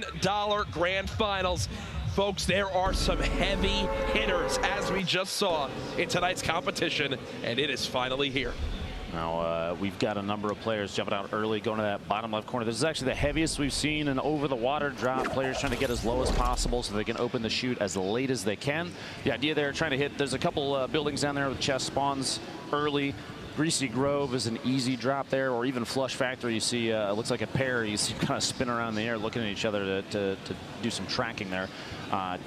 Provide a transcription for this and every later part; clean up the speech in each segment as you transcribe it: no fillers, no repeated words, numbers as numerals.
$1 grand finals. Folks, there are some heavy hitters, as we just saw in tonight's competition, and it is finally here. Now, we've got a number of players jumping out early, going to that bottom left corner. This is actually the heaviest we've seen an over-the-water drop. Players trying to get as low as possible so they can open the chute as late as they can. The idea there, trying to hit, there's a couple buildings down there with chest spawns early. Greasy Grove is an easy drop there, or even Flush Factory. You see, it looks like a pair. You see kind of spin around in the air, looking at each other to do some tracking there.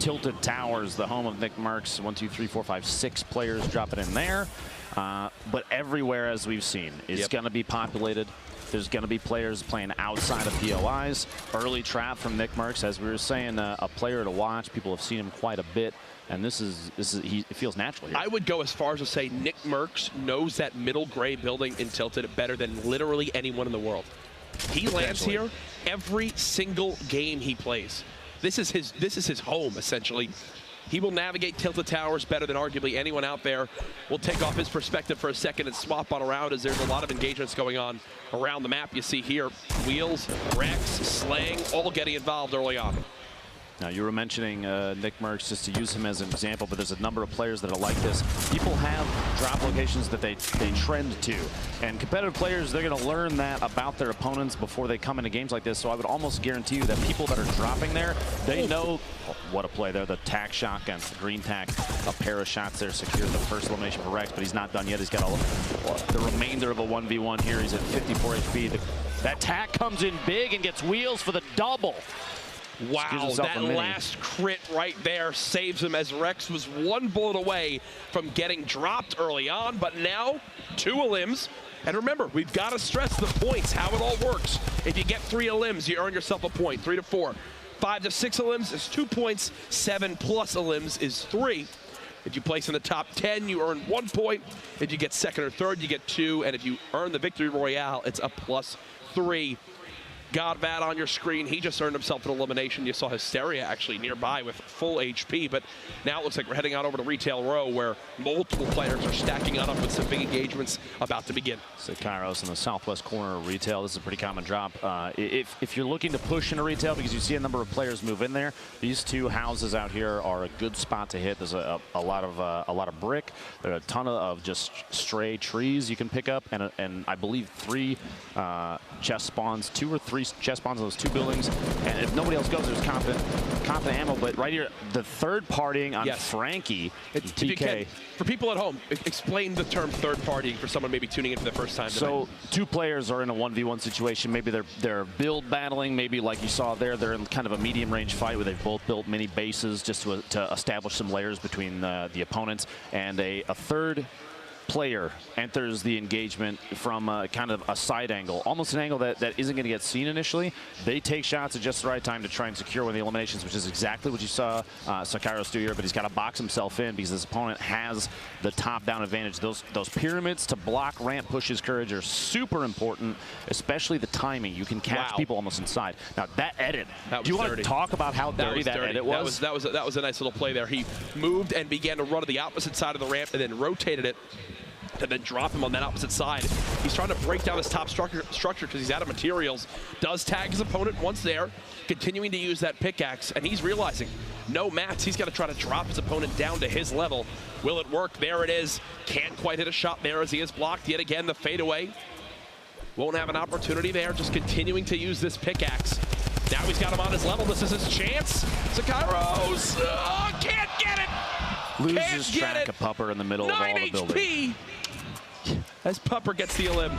Tilted Towers, the home of Nick Merckx. 1, 2, 3, 4, 5, 6 players dropping in there. But everywhere, as we've seen, is going to be populated. There's going to be players playing outside of POIs. Early trap from Nick Merckx, as we were saying, a player to watch. People have seen him quite a bit. And it feels natural here. I would go as far as to say Nick Merckx knows that middle gray building in Tilted better than literally anyone in the world. He lands here every single game he plays. This is his home, essentially. He will navigate Tilted Towers better than arguably anyone out there. We'll take off his perspective for a second and swap on around, as there's a lot of engagements going on around the map. You see here, Wheels, Rex, Slang, all getting involved early on. Now, you were mentioning Nick Merckx, just to use him as an example, but there's a number of players that are like this. People have drop locations that they trend to. And competitive players, they're going to learn that about their opponents before they come into games like this. So I would almost guarantee you that people that are dropping there, they know what a play there. The tack shotgun, the green tack, a pair of shots there secure the first elimination for Rex, but he's not done yet. He's got the remainder of a 1v1 here. He's at 54 HP. That tack comes in big and gets Wheels for the double. Wow, that last crit right there saves him, as Rex was one bullet away from getting dropped early on, but now 2 elims. And remember, we've got to stress the points, how it all works. If you get 3 elims, you earn yourself a point, 3 to 4. 5 to 6 elims is 2 points, 7 plus elims is 3. If you place in the top 10, you earn 1 point. If you get second or third, you get 2. And if you earn the Victory Royale, it's a +3. Godvad on your screen, he just earned himself an elimination. You saw Hysteria actually nearby with full HP, but now it looks like we're heading out over to Retail Row, where multiple players are stacking up with some big engagements about to begin. So Kairos in the southwest corner of Retail. This is a pretty common drop. If you're looking to push into Retail, because you see a number of players move in there, these 2 houses out here are a good spot to hit. There's a lot of brick. There are a ton of just stray trees you can pick up, and I believe 3 chest spawns, 2 or 3 chest spawns in those 2 buildings. And if nobody else goes, there's confident ammo. But right here, the third partying on Frankie, TK. For people at home, explain the term third partying for someone maybe tuning in for the first time tonight. So 2 players are in a 1v1 situation. Maybe they're build battling. Maybe like you saw there, they're in kind of a medium range fight where they've both built mini bases just to establish some layers between the opponents. And a third player enters the engagement from kind of a side angle, almost an angle that isn't going to get seen initially. They take shots at just the right time to try and secure one of the eliminations, which is exactly what you saw Kairos do here, but he's got to box himself in because his opponent has the top-down advantage. Those pyramids to block ramp pushes courage are super important, especially the timing. You can catch people almost inside. Now, that edit, do you want to talk about how dirty that edit was? That was a nice little play there. He moved and began to run to the opposite side of the ramp and then rotated it and then drop him on that opposite side. He's trying to break down his top structure because he's out of materials. Does tag his opponent once there, continuing to use that pickaxe, and he's realizing no mats. He's got to try to drop his opponent down to his level. Will it work? There it is. Can't quite hit a shot there as he is blocked yet again. The fadeaway. Won't have an opportunity there, just continuing to use this pickaxe. Now he's got him on his level. This is his chance. Kairos can't get it. Loses track of Pupper in the middle of all the building. 9 HP as Pupper gets the elim.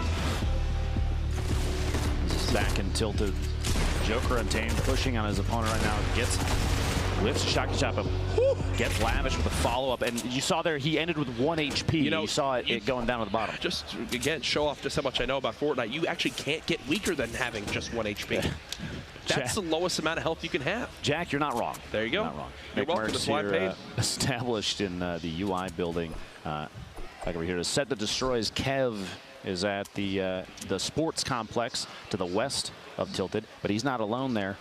Back and Tilted. Joker Untamed pushing on his opponent right now. Lifts a shot to chop him. Gets lavish with a follow-up. And you saw there, he ended with 1 HP. You saw it going down to the bottom. Just, again, show off just how much I know about Fortnite. You actually can't get weaker than having just 1 HP. That's the lowest amount of health you can have. Jack, you're not wrong. There you go. You're not wrong. You're welcome to slide paid. Established in the UI building. Back over here, a set that destroys. Kev is at the sports complex to the west of Tilted, but he's not alone there.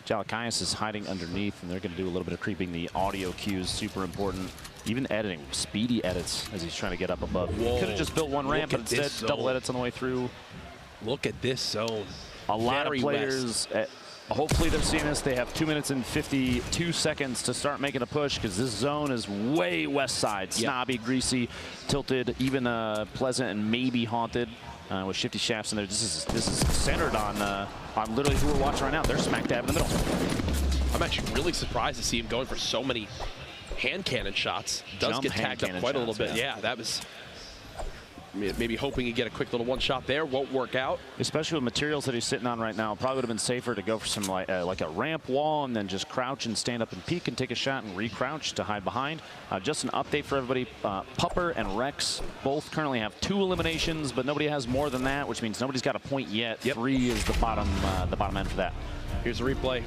Jalakias is hiding underneath, and they're going to do a little bit of creeping. The audio cues, super important. Even editing, speedy edits as he's trying to get up above. Could have just built 1 ramp, but instead double edits on the way through. Look at this zone. A lot of players hopefully they're seeing this. They have 2 minutes and 52 seconds to start making a push because this zone is way west side. Snobby, greasy, tilted, even pleasant and maybe haunted with shifty shafts in there. This is centered on literally who we're watching right now. They're smack dab in the middle. I'm actually really surprised to see him going for so many hand cannon shots. Does get tagged up quite a little bit. Yeah, that was maybe hoping you get a quick little one shot there. Won't work out. Especially with materials that he's sitting on right now. Probably would have been safer to go for some like a ramp wall and then just crouch and stand up and peek and take a shot and re-crouch to hide behind. Just an update for everybody. Pupper and Rex both currently have 2 eliminations, but nobody has more than that, which means nobody's got a point yet. 3 is the bottom end for that. Here's a replay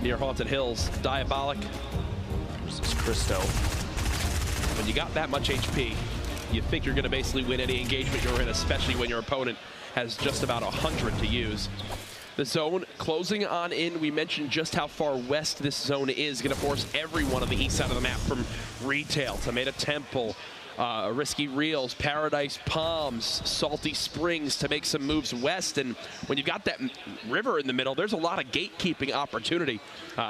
near Haunted Hills. Diabolic. This is Christo. When you got that much HP, you think you're going to basically win any engagement you're in, especially when your opponent has just about 100 to use. The zone closing on in. We mentioned just how far west this zone is. Going to force everyone on the east side of the map, from Retail, Tomato Temple, Risky Reels, Paradise Palms, Salty Springs, to make some moves west. And when you've got that river in the middle, there's a lot of gatekeeping opportunity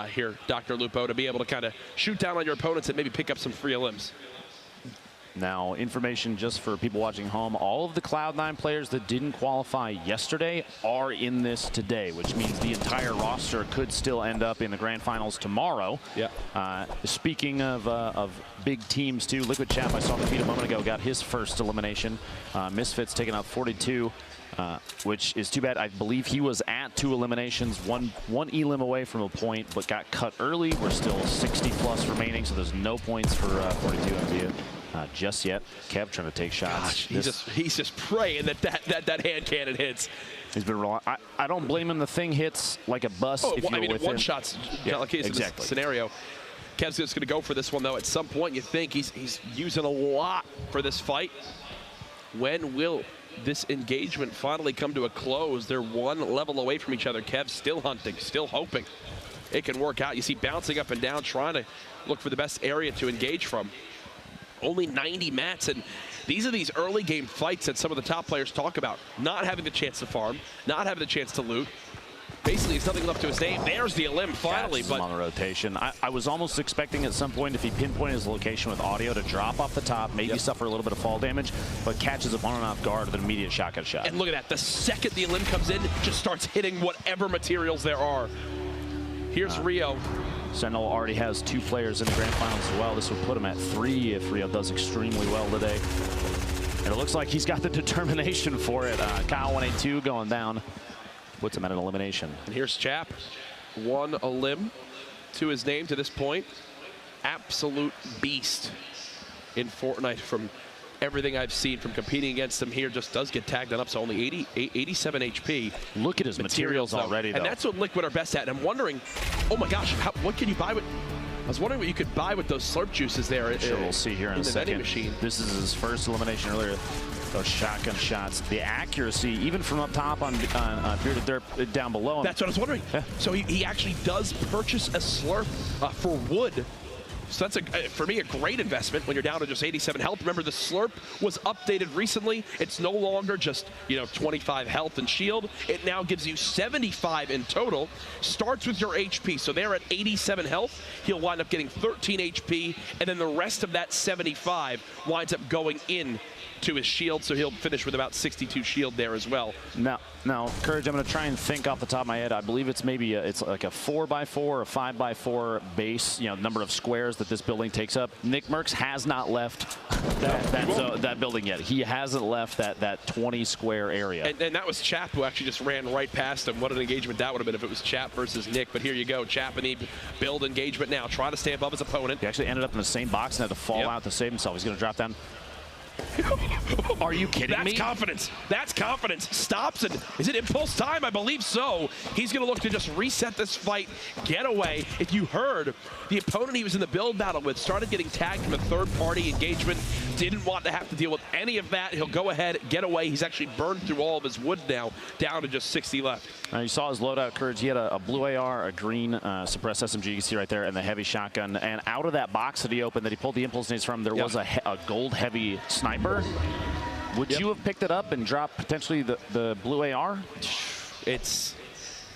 here, Dr. Lupo, to be able to kind of shoot down on your opponents and maybe pick up some free limbs. Now, information just for people watching home, all of the Cloud9 players that didn't qualify yesterday are in this today, which means the entire roster could still end up in the grand finals tomorrow. Yeah. Speaking of big teams too, Liquid Chap, I saw the feed a moment ago, got his first elimination. Misfits taking out 42. Which is too bad. I believe he was at 2 eliminations, one elim away from a point, but got cut early. We're still 60 plus remaining, so there's no points for 42 MZU just yet. Kev trying to take shots. Gosh, he's just praying that hand cannon hits. He's been rolling. I don't blame him. The thing hits like a bus. Oh, if well, I mean, within. one shots. Yeah, like exactly. In this scenario. Kev's just going to go for this one, though. At some point, you think he's using a lot for this fight. When will this engagement finally come to a close? They're 1 level away from each other. Kev's still hunting, still hoping it can work out. You see bouncing up and down, trying to look for the best area to engage from. Only 90 mats, and these are these early game fights that some of the top players talk about. Not having the chance to farm, not having the chance to loot. Basically, it's nothing left to his name. There's the elim finally. But on the rotation. I was almost expecting at some point, if he pinpointed his location with audio, to drop off the top, maybe suffer a little bit of fall damage, but catches opponent off guard with an immediate shotgun shot. And look at that. The second the elim comes in, just starts hitting whatever materials there are. Here's Rio. Sentinel already has 2 players in the grand finals as well. This would put him at 3 if Rio does extremely well today. And it looks like he's got the determination for it. Kyle 182 going down. Puts him at an elimination. And here's Chap. 1 elim to his name to this point. Absolute beast in Fortnite from everything I've seen from competing against him here. Just does get tagged on up, so only 87 HP. Look at his materials already, though. And that's what Liquid are best at. And I'm wondering, oh my gosh, what can you buy with... I was wondering what you could buy with those slurp juices there. Sure, we'll see here in a second. Machine. This is his first elimination earlier. Those shotgun shots, the accuracy, even from up top on Bearded Derp down below him. That's what I was wondering. Yeah. So he actually does purchase a slurp for wood. So that's, for me, a great investment when you're down to just 87 health. Remember, the slurp was updated recently. It's no longer just, 25 health and shield. It now gives you 75 in total. Starts with your HP. So they're at 87 health. He'll wind up getting 13 HP, and then the rest of that 75 winds up going in to his shield, so he'll finish with about 62 shield there as well. Now, Courage, I'm going to try and think off the top of my head. I believe it's maybe it's like a 4x4 or 5x4 base, number of squares that this building takes up. Nick Merckx has not left that building yet. He hasn't left that 20 square area. And that was Chap who actually just ran right past him. What an engagement that would have been if it was Chap versus Nick. But here you go, Chap in the build engagement now, trying to stay above his opponent. He actually ended up in the same box and had to fall out to save himself. He's going to drop down. Are you kidding me? That's confidence. That's confidence. Stops, and is it impulse time? I believe so. He's going to look to just reset this fight, get away. If you heard, the opponent he was in the build battle with started getting tagged from a third-party engagement, didn't want to have to deal with any of that. He'll go ahead, get away. He's actually burned through all of his wood now, down to just 60 left. You saw his loadout, Courage. He had a blue AR, a green suppressed SMG, you can see right there, and the heavy shotgun. And out of that box that he opened, that he pulled the impulse nades from, there was a gold heavy sniper. Would you have picked it up and dropped potentially the blue AR?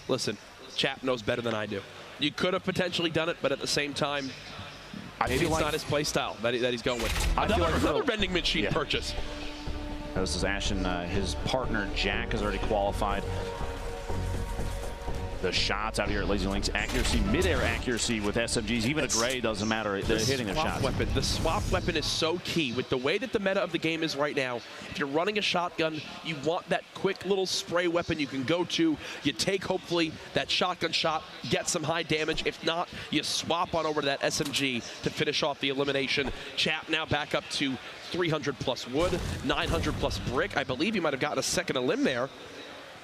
Listen, Chap knows better than I do. You could have potentially done it, but at the same time, maybe it's not his play style that he's going with. Another vending machine purchase. This is Ashen. His partner, Jack, has already qualified. The shots out here at Lazy Links, accuracy, mid-air accuracy with SMGs, even a gray doesn't matter. They're hitting their shots. The swap weapon is so key. With the way that the meta of the game is right now, if you're running a shotgun, you want that quick little spray weapon you can go to. You take, hopefully, that shotgun shot, get some high damage. If not, you swap on over to that SMG to finish off the elimination. Chap now back up to 300 plus wood, 900 plus brick. I believe he might have gotten a second elim there.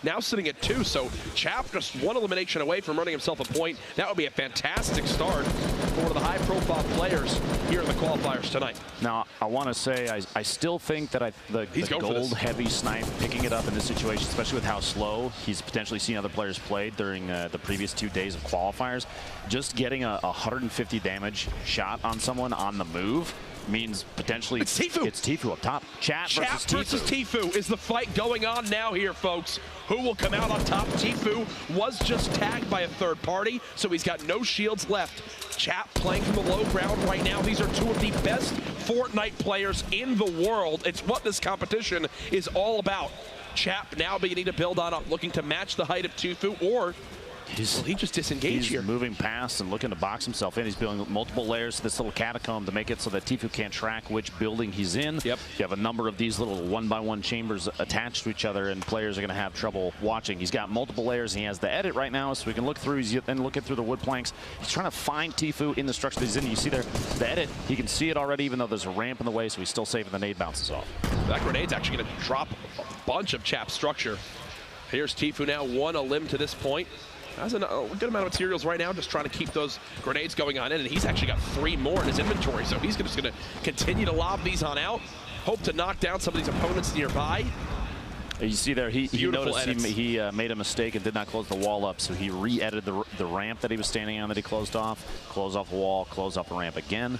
Now sitting at 2, so Chap just one elimination away from earning himself a point. That would be a fantastic start for one of the high-profile players here in the qualifiers tonight. Now, I want to say I still think that the gold-heavy snipe picking it up in this situation, especially with how slow he's potentially seen other players play during the previous 2 days of qualifiers, just getting a 150 damage shot on someone on the move means potentially it's Tfue. It's Tfue up top. Chap versus Tfue is the fight going on now here, folks. Who will come out on top? Tfue was just tagged by a third party, so he's got no shields left. Chap playing from the low ground right now. These are 2 of the best Fortnite players in the world. It's what this competition is all about. Chap now beginning to build on up, looking to match the height of Tfue, or he just disengaged here. He's moving past and looking to box himself in. He's building multiple layers to this little catacomb to make it so that Tfue can't track which building he's in. Yep. You have a number of these little 1-by-1 chambers attached to each other, and players are going to have trouble watching. He's got multiple layers, and he has the edit right now, so we can look through. He's then looking through the wood planks. He's trying to find Tfue in the structure that he's in. You see there, the edit. He can see it already, even though there's a ramp in the way, so he's still saving the nade bounces off. That grenade's actually going to drop a bunch of Chap's structure. Here's Tfue now, 1 elim to this point. Has a good amount of materials right now, just trying to keep those grenades going on in, and he's actually got 3 more in his inventory, so he's just going to continue to lob these on out, hope to knock down some of these opponents nearby. You see there, he noticed he made a mistake and did not close the wall up, so he re-edited the ramp that he was standing on that he closed off the wall, close off the ramp again.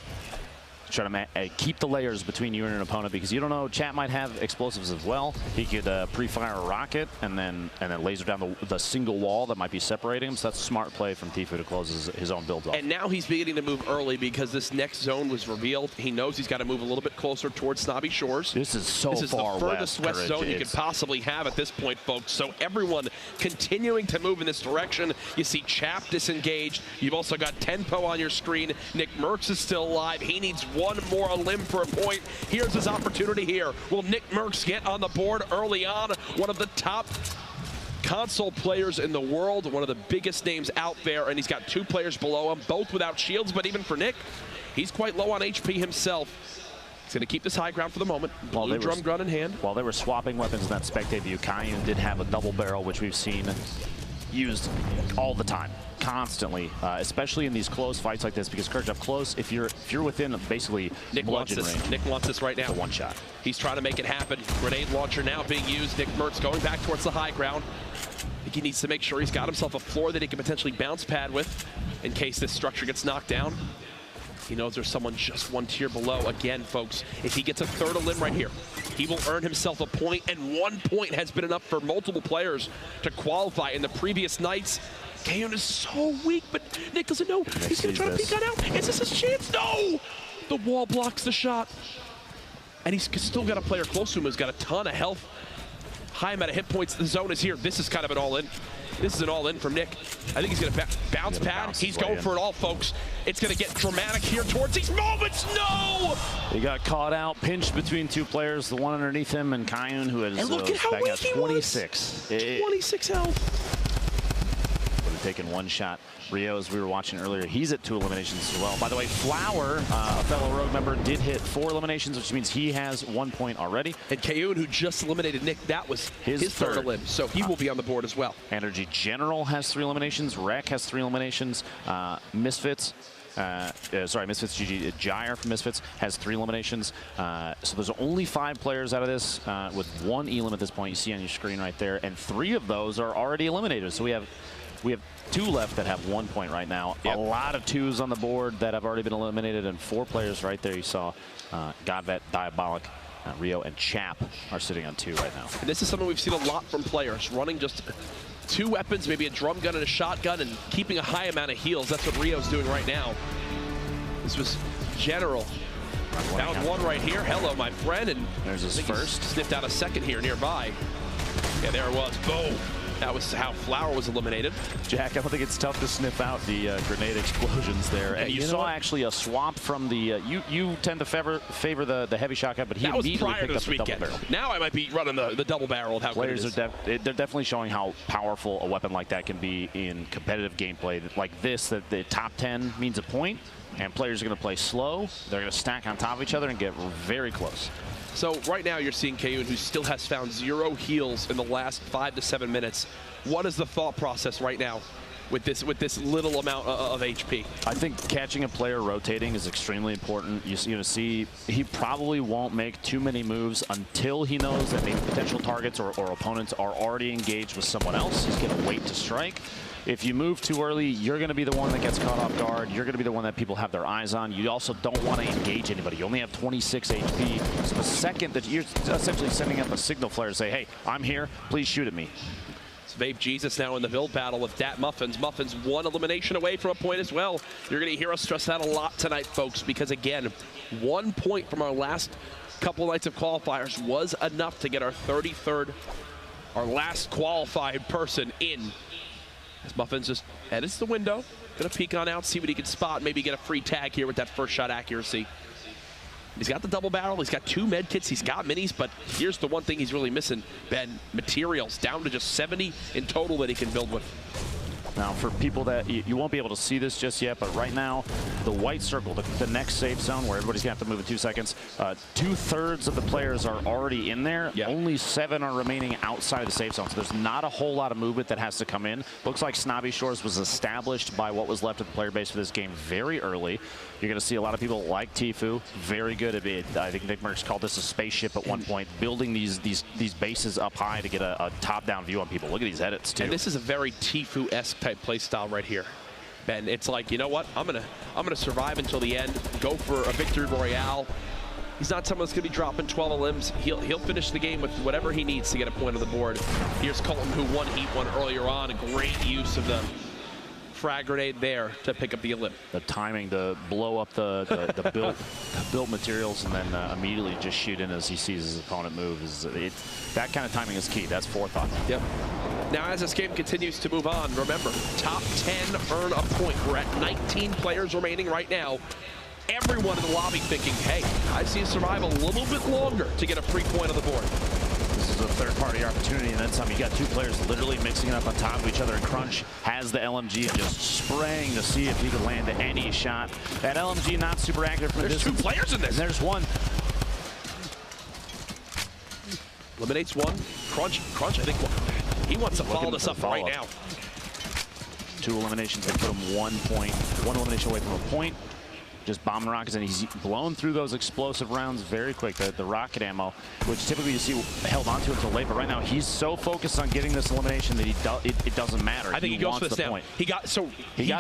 Try to keep the layers between you and an opponent, because you don't know, Chap might have explosives as well. He could pre-fire a rocket and then laser down the single wall that might be separating him. So that's a smart play from Tfue to close his own build off. And now he's beginning to move early because this next zone was revealed. He knows he's got to move a little bit closer towards Snobby Shores. This is so far west. This is the furthest west zone you could possibly have at this point, folks. So everyone continuing to move in this direction. You see Chap disengaged. You've also got Tenpo on your screen. Nick Merckx is still alive. He needs 1 more elim for a point. Here's his opportunity here. Will Nick Merckx get on the board early on? One of the top console players in the world, one of the biggest names out there, and he's got 2 players below him, both without shields, but even for Nick, he's quite low on HP himself. He's going to keep this high ground for the moment. Blue drum gun in hand. While they were swapping weapons in that spectate view, Kayun did have a double barrel, which we've seen used all the time, constantly, especially in these close fights like this, because Courage up close, if you're within basically bludgeon range. Nick wants this right now. It's a 1 shot. He's trying to make it happen. Grenade launcher now being used. Nick Merckx going back towards the high ground. I think he needs to make sure he's got himself a floor that he can potentially bounce pad with in case this structure gets knocked down. He knows there's someone just 1 tier below. Again, folks, if he gets a 3rd elim right here, he will earn himself a point, and 1 point has been enough for multiple players to qualify in the previous nights. Kayun is so weak, but Nick doesn't know. He's going to try to peek on out. Is this his chance? No! The wall blocks the shot. And he's still got a player close to him who's got a ton of health. High amount of hit points. The zone is here. This is kind of an all-in. This is an all-in from Nick. I think he's going to bounce pad. He's going for it all, folks. It's going to get dramatic here towards these moments. No! He got caught out, pinched between 2 players, the one underneath him and Kayun, who has and look at how weak he 26. 26 health. Would have taken 1 shot. Rio, as we were watching earlier, he's at 2 eliminations as well. By the way, Flower, a fellow Rogue member, did hit 4 eliminations, which means he has 1 point already. And Kayun, who just eliminated Nick, that was his 3rd elim, so he will be on the board as well. Energy General has 3 eliminations. Rec has 3 eliminations. Misfits. Misfits GG. Gyre from Misfits has 3 eliminations. So there's only 5 players out of this with 1 elim at this point. You see on your screen right there, and 3 of those are already eliminated. So we have 2 left that have 1 point right now. Yep. A lot of 2s on the board that have already been eliminated, and 4 players right there. You saw Godvet, Diabolic, Rio, and Chap are sitting on 2 right now. And this is something we've seen a lot from players, running just 2 weapons, maybe a drum gun and a shotgun, and keeping a high amount of heals. That's what Rio's doing right now. This was General. Down 1 right here. Hello, my friend. And there's his first. Sniffed out a second here nearby. Yeah, there it was. Boom. That was how Flower was eliminated. Jack, I don't think it's tough to sniff out the grenade explosions there. And you saw actually a swap from the, you tend to favor the heavy shotgun, but he immediately picked up the double barrel. Now I might be running the double barrel. How Players are they're definitely showing how powerful a weapon like that can be in competitive gameplay. Like this, that the top 10 means a point, and players are going to play slow. They're going to stack on top of each other and get very close. So right now you're seeing Kayun, who still has found 0 heals in the last 5 to 7 minutes. What is the thought process right now with this little amount of HP? I think catching a player rotating is extremely important. You see, he probably won't make too many moves until he knows that maybe potential targets or opponents are already engaged with someone else. He's going to wait to strike. If you move too early, you're going to be the one that gets caught off guard. You're going to be the one that people have their eyes on. You also don't want to engage anybody. You only have 26 HP. So the second that you're essentially sending up a signal flare to say, hey, I'm here, please shoot at me. It's Vape Jesus now in the build battle with Dat Muffins. Muffins 1 elimination away from a point as well. You're going to hear us stress that a lot tonight, folks, because again, 1 point from our last couple nights of qualifiers was enough to get our 33rd, our last qualified person in. As Muffins just edits the window, gonna peek on out, see what he can spot, maybe get a free tag here with that first shot accuracy. He's got the double barrel, he's got 2 med kits, he's got minis, but here's the one thing he's really missing, Ben, materials, down to just 70 in total that he can build with. Now, for people that, you won't be able to see this just yet, but right now, the white circle, the next safe zone where everybody's gonna have to move in 2 seconds, 2/3 of the players are already in there. Yeah. Only 7 are remaining outside of the safe zone, so there's not a whole lot of movement that has to come in. Looks like Snobby Shores was established by what was left of the player base for this game very early. You're gonna see a lot of people like Tfue, very good at it. I think Nick Merckx called this a spaceship at one point, building these bases up high to get a top-down view on people. Look at these edits, too. And this is a very Tfue-esque type play style right here, Ben. It's like, you know what? I'm gonna survive until the end, go for a victory royale. He's not someone that's gonna be dropping 12 limbs. He'll finish the game with whatever he needs to get a point on the board. Here's Colton, who won Heat 1 earlier on. A great use of the frag grenade there to pick up the elim. The timing to blow up the built materials and then immediately just shoot in as he sees his opponent move. That kind of timing is key. That's forethought. Yep. Now, as this game continues to move on, remember, top 10 earn a point. We're at 19 players remaining right now. Everyone in the lobby thinking, hey, I see you survive a little bit longer to get a free point on the board. This is a third-party opportunity, and then some. You got 2 players literally mixing it up on top of each other, and Crunch has the LMG and just spraying to see if he can land any shot. That LMG not super accurate from a distance. 2 players in this. And there's 1. Eliminates 1. Crunch, I think he wants to follow this up right now. 2 eliminations that put him 1 point, 1 elimination away from a point. Just bombing rockets, and he's blown through those explosive rounds very quick. The rocket ammo, which typically you see held onto until late, but right now he's so focused on getting this elimination that it doesn't matter. I think he goes for this now. Point. He got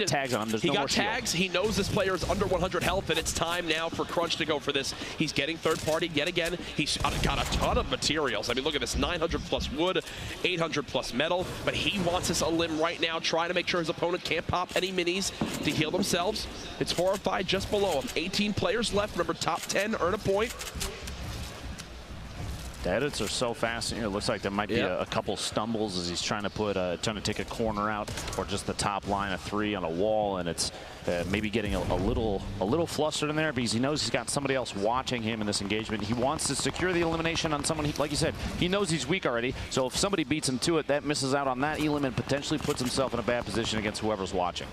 tags on him. There's no more shield. He got tags. He knows this player is under 100 health, and it's time now for Crunch to go for this. He's getting third party yet again. He's got a ton of materials. I mean, look at this: 900 plus wood, 800 plus metal. But he wants this elim right now, trying to make sure his opponent can't pop any minis to heal themselves. It's 4 or 5 just below him. 18 players left. Remember, top 10 earn a point. The edits are so fast in here. It looks like there might be a couple stumbles as he's trying to take a corner out, or just the top line of 3 on a wall, and it's maybe getting a little flustered in there because he knows he's got somebody else watching him in this engagement. He wants to secure the elimination on someone, like you said, he knows he's weak already, so if somebody beats him to it, that misses out on that elim and potentially puts himself in a bad position against whoever's watching.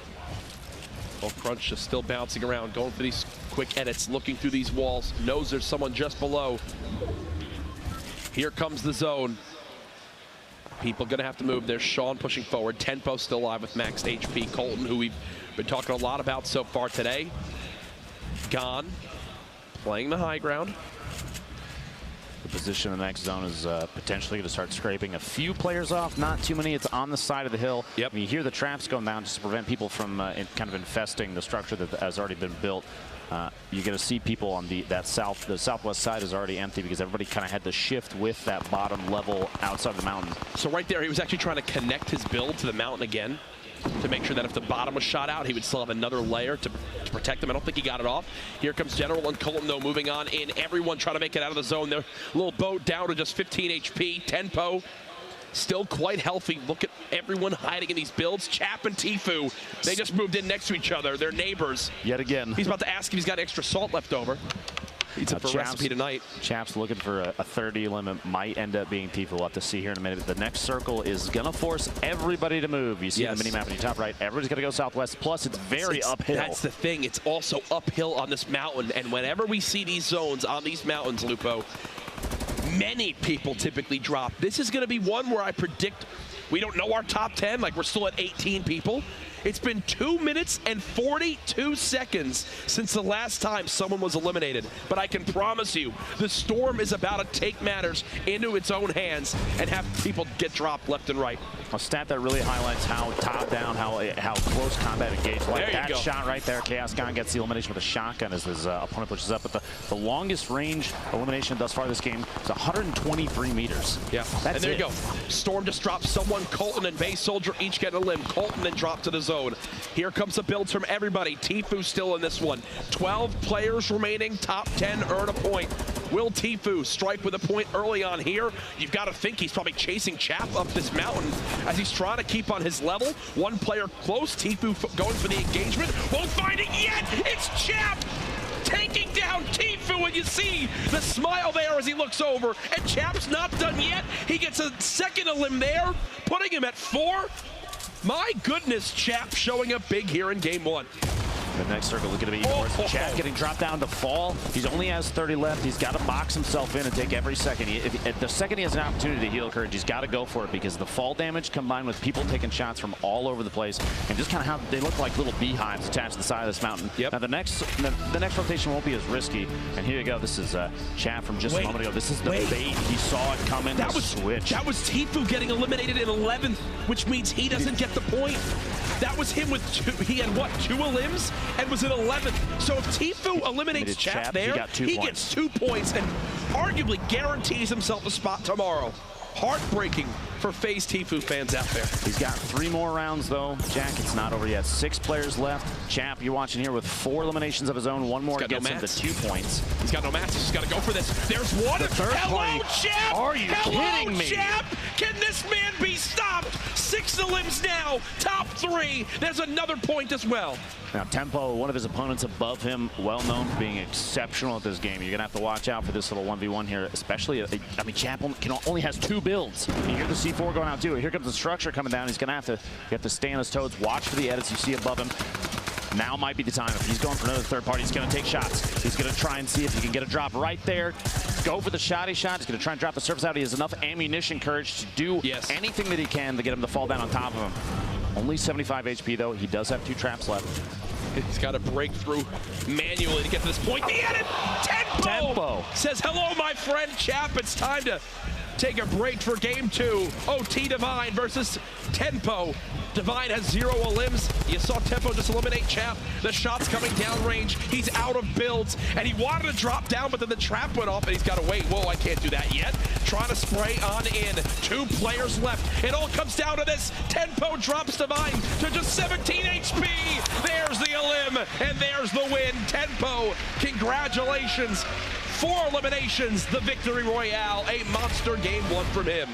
Well, Crunch is still bouncing around, going for these quick edits, looking through these walls, knows there's someone just below. Here comes the zone. People gonna have to move. There's Sean pushing forward. Tenpo still alive with maxed HP. Colton, who we've been talking a lot about so far today, gone, playing the high ground. The position in the next zone is potentially going to start scraping a few players off, not too many. It's on the side of the hill. Yep. You hear the traps going down just to prevent people from kind of infesting the structure that has already been built. You're going to see people on the southwest side is already empty because everybody kind of had to shift with that bottom level outside of the mountain. So right there, he was actually trying to connect his build to the mountain again to make sure that if the bottom was shot out, he would still have another layer to protect him. I don't think he got it off. Here comes General and Colton, though, moving on in. Everyone trying to make it out of the zone. Their little boat down to just 15 HP. Tempo still quite healthy. Look at everyone hiding in these builds. Chap and Tfue, they just moved in next to each other. They're neighbors. Yet again. He's about to ask if he's got extra salt left over. Eats it for a recipe tonight. Chap's looking for a 30 limit. Might end up being Tfue. We'll have to see here in a minute. The next circle is going to force everybody to move. You see the mini-map in your top right. Everybody's going to go southwest. Plus, it's very uphill. That's the thing. It's also uphill on this mountain. And whenever we see these zones on these mountains, Lupo, many people typically drop. This is going to be one where I predict we don't know our top 10. Like, we're still at 18 people. It's been 2 minutes and 42 seconds since the last time someone was eliminated. But I can promise you, the Storm is about to take matters into its own hands and have people get dropped left and right. A stat that really highlights how top down, how close combat engaged. Like that shot right there, Chaos Gone gets the elimination with a shotgun as his opponent pushes up. But the longest range elimination thus far this game is 123 meters. Yeah, that's and there you go. Storm just drops someone. Colton and Base Soldier each get a limb. Colton then dropped to the zone. Here comes the builds from everybody. Tfue still in this one. 12 players remaining. Top 10 earn a point. Will Tfue strike with a point early on here? You've got to think he's probably chasing Chap up this mountain as he's trying to keep on his level. One player close. Tfue going for the engagement. Won't find it yet. It's Chap taking down Tfue, and you see the smile there as he looks over. And Chap's not done yet. He gets a second elim there, putting him at 4. My goodness, Chap showing up big here in game 1. The next circle is going to be yours. Chap getting dropped down to fall. He only has 30 left. He's got to box himself in and take every second. The second he has an opportunity to heal Courage, he's got to go for it because the fall damage combined with people taking shots from all over the place and just kind of how they look like little beehives attached to the side of this mountain. Now the next rotation won't be as risky. And here you go. This is Chap from just a moment ago. This is the bait. He saw it coming. That was switch. That was Tfue getting eliminated in 11th, which means he doesn't get the point. That was him with 2. He had what, 2 elims and was in 11th. So if Tfue eliminates Chap there, he gets 2 points and arguably guarantees himself a spot tomorrow. Heartbreaking for FaZe Tfue fans out there. He's got 3 more rounds though. Jack, it's not over yet. 6 players left. Chap, you're watching here with 4 eliminations of his own. 1 more gets him to 2 points. He's got no matches. He's got to go for this. There's one. Hello, Chap! Are you kidding me? Chap! Can this man be stopped? 6 elims now. Top 3. There's another point as well. Now, Tempo, one of his opponents above him, well known for being exceptional at this game. You're going to have to watch out for this little 1v1 here, especially, I mean, Chap only has 2 builds. You hear the C4 going out too. Here comes the structure coming down. He's going to have to stay on his toes, watch for the edits you see above him. Now might be the time. If he's going for another third party, he's going to take shots. He's going to try and see if he can get a drop right there. Go for the shotty shot. He's going to try and drop the surface out. He has enough ammunition, Courage to do anything that he can to get him to fall down on top of him. Only 75 HP, though. He does have 2 traps left. He's got to break through manually to get to this point. The edit! Tempo says, hello, my friend Chap. It's time to take a break for game 2. OT Divine versus Tempo. Divine has 0 elims. You saw Tempo just eliminate Chap. The shot's coming downrange. He's out of builds, and he wanted to drop down, but then the trap went off, and he's got to wait. Whoa, I can't do that yet. Trying to spray on in. 2 players left. It all comes down to this. Tempo drops Divine to just 17 HP. There's the elim, and there's the win. Tempo, congratulations. 4 eliminations, the victory royale. A monster game 1 from him.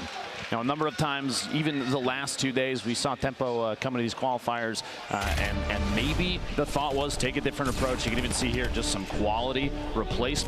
Now, a number of times, even the last 2 days, we saw Tempo come into these qualifiers, and maybe the thought was take a different approach. You can even see here just some quality replacement.